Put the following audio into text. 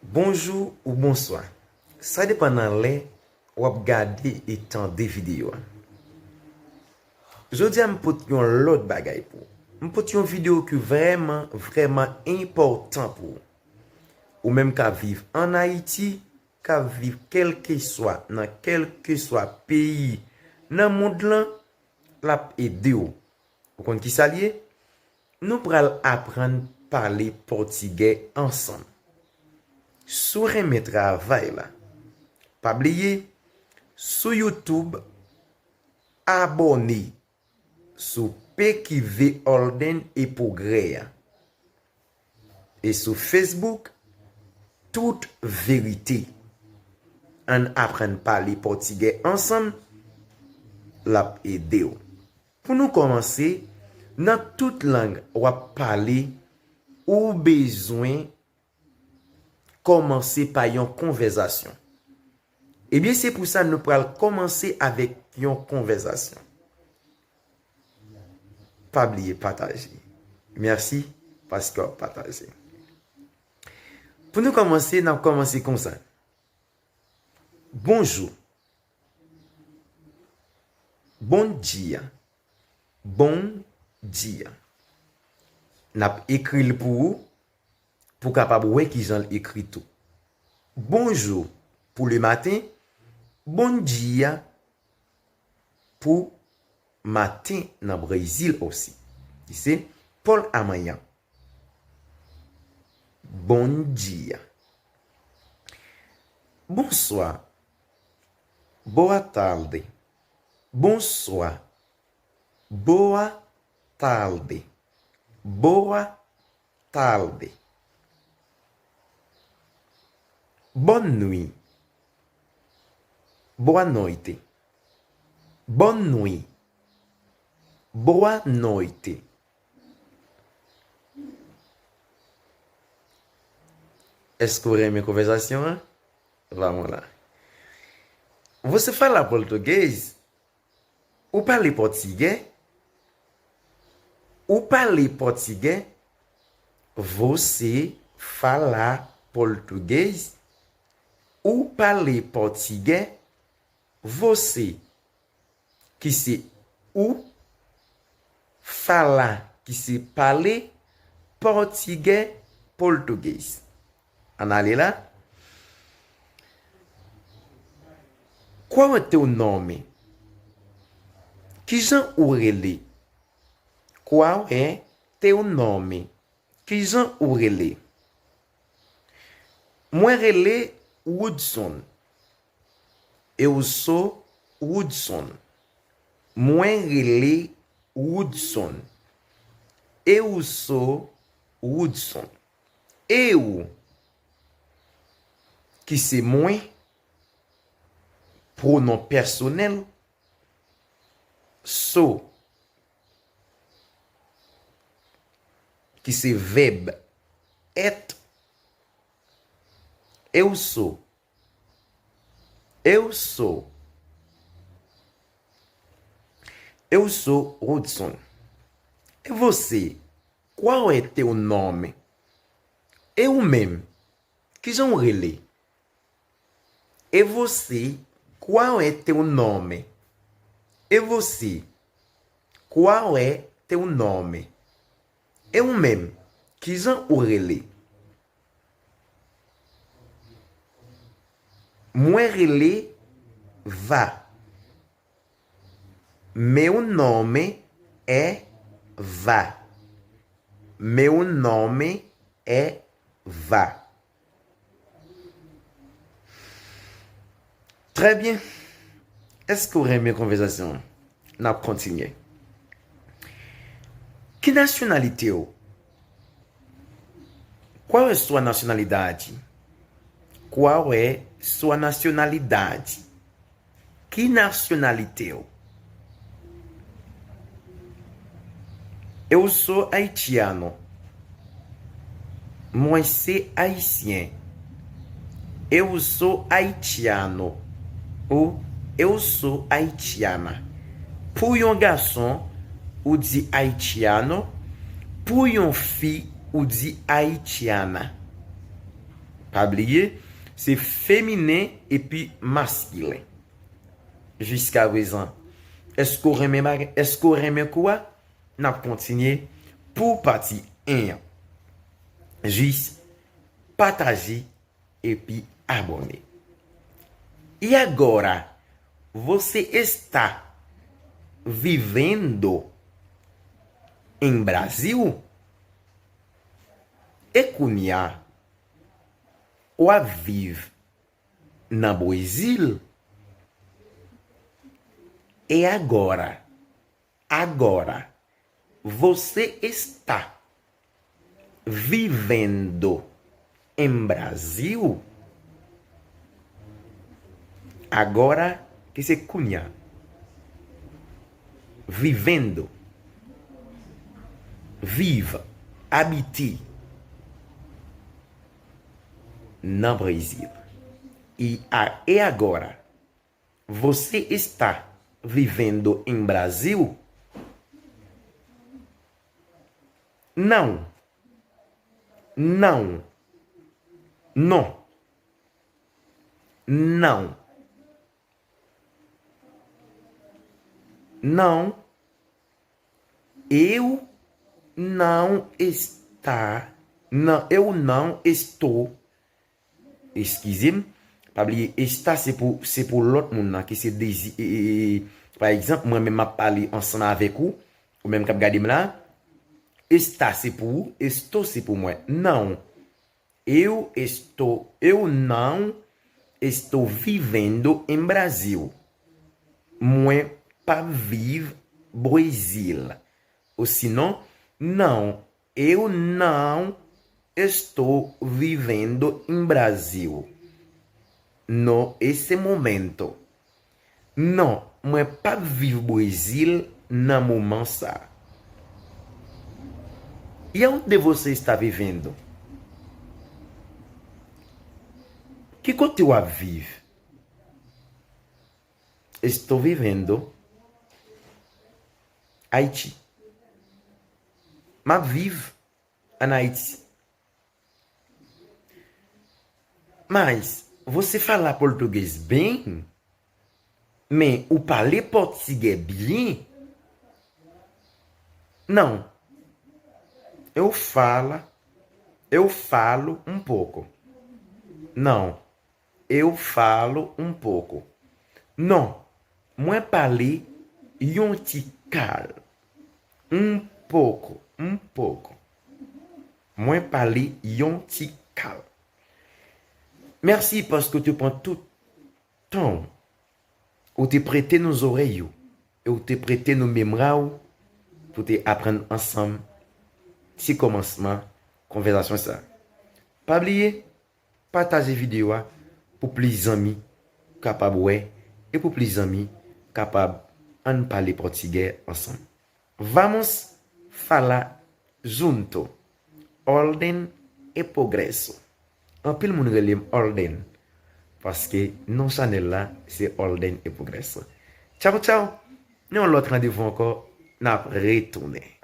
Bonjour ou bonsoir. Ça dépend dans les ou regarder et tendre vidéo. Je dis à m'pot yon l'autre bagay pour. M'pot yon vidéo qui vraiment important pour. Ou même qu'à vivre en Haïti, qu'à vivre dans quel que soit pays dans le monde là, la aider ou. Vous comprenez qui ça lié? Nous pral apprendre parler portugais ensemble. Sur mes travail là. Pas oublier sur YouTube abonner sur PQV Holden et Progrès et sur Facebook toute vérité. On apprend parler portugais ensemble la aider. Pour nous commencer dans toute langue on va parler ou besoin commencer par une conversation. Eh bien, c'est pour ça que nous allons commencer avec une conversation. Pas oublier partager. Merci parce que partagez. Pour nous commencer, nous commencer comme ça. Bonjour. Bon dia. Bon dia. N'a écrit pour capable voir qui j'en écrit tout. Bonjour pour le matin. Bon dia pour matin dans le Brésil aussi. C'est Paul Amayan. Bon dia. Bonsoir. Boa tarde. Bonsoir. Boa tarde. Boa tarde. Bonne nuit. Boa noite. Bonne nuit. Boa noite. Est-ce que vous aimez mes conversations? Hein? Voilà. Você fala português? Ou parle portugais? Ou parle portugais? Você fala português? Ou parle portugais? Você qui c'est ou fala qui c'est parler portugais portugais. On allait là. Qual é teu nome? Que Jean Ourelé? Qual é teu nome? Que Jean Ourelé? Moi relé Woodson. Eu sou Woodson. Moi relé Woodson. Eu sou Woodson. Eu, qui c'est moi, pronom personnel, sou, qui c'est verbe être, eu sou. Eu sou. Eu sou Hudson. E você? Qual é teu nome? Eu mesmo. Que Jean Relé. E você? Qual é teu nome? E você? Qual é teu nome? Eu mesmo. Que Jean Relé. Moi relé va. Meu nome é Va. Meu nome é Va. Très bien. Est-ce que vous aimez la conversation? On continue. Que nationalité? Qual é sua nacionalidade? Qual é sua nacionalidade? Que nacionalité? Eu sou haitiano. Moi c'est haïtien. Eu sou haitiano. Ou eu sou haitiana. Pour un garçon, ou dit haitiano. Pour une fille, ou dit haitiana. Pas oublier, c'est féminin et puis masculin. Jusqu'à présent, est-ce qu'on remet quoi? N'a continué pour partie 1. Juste partager et puis abonner. E agora, você está vivendo em Brasil? E Cunha, ou a vive na Brasil? E agora, você está vivendo em Brasil? Agora que se Cunha, vivendo, vive, habite no Brasil. E agora, você está vivendo em Brasil? Não. Não. Não. Não. Não. Eu não está. Não, eu não estou. Excusez-moi. Pas oublier, está c'est pour l'autre monde qui se désire. Par exemple, moi-même m'a parlé ensemble avec vous, ou même cap garder là. Está c'est pour, estou c'est pour moi. Não. Eu não estou vivendo em Brasil. Moi pas vive Brasil. Ou sinon, não, eu não estou vivendo em Brasil. No esse momento. Non, moi pas vivre Brasil dans moment ça. E onde você está vivendo? Que côté vous vivez? Estou vivendo Haïti. Ma vive en Haïti. Mas você fala português bem? Mais ou parler português bien? Não. Eu falo um pouco. Não. Eu falo um pouco. Non. Moi parler yon ti cal. Un pouco. Moi parler yon ti cal. Merci parce que tu prends tout temps ou te prêter nos oreilles et ou te prêter nos mémoires pour te apprendre ensemble si commencement conversation ça. Pas oublier partager vidéo pour plus amis capables ouais et pour plus amis capables en parler portugais ensemble. Vamos falar junto. Ordem e progresso. En pile moun relève Orden parce que non channel là c'est Orden et progrès. Ciao ciao. Nous l'autre rendez-vous encore n'a retourné.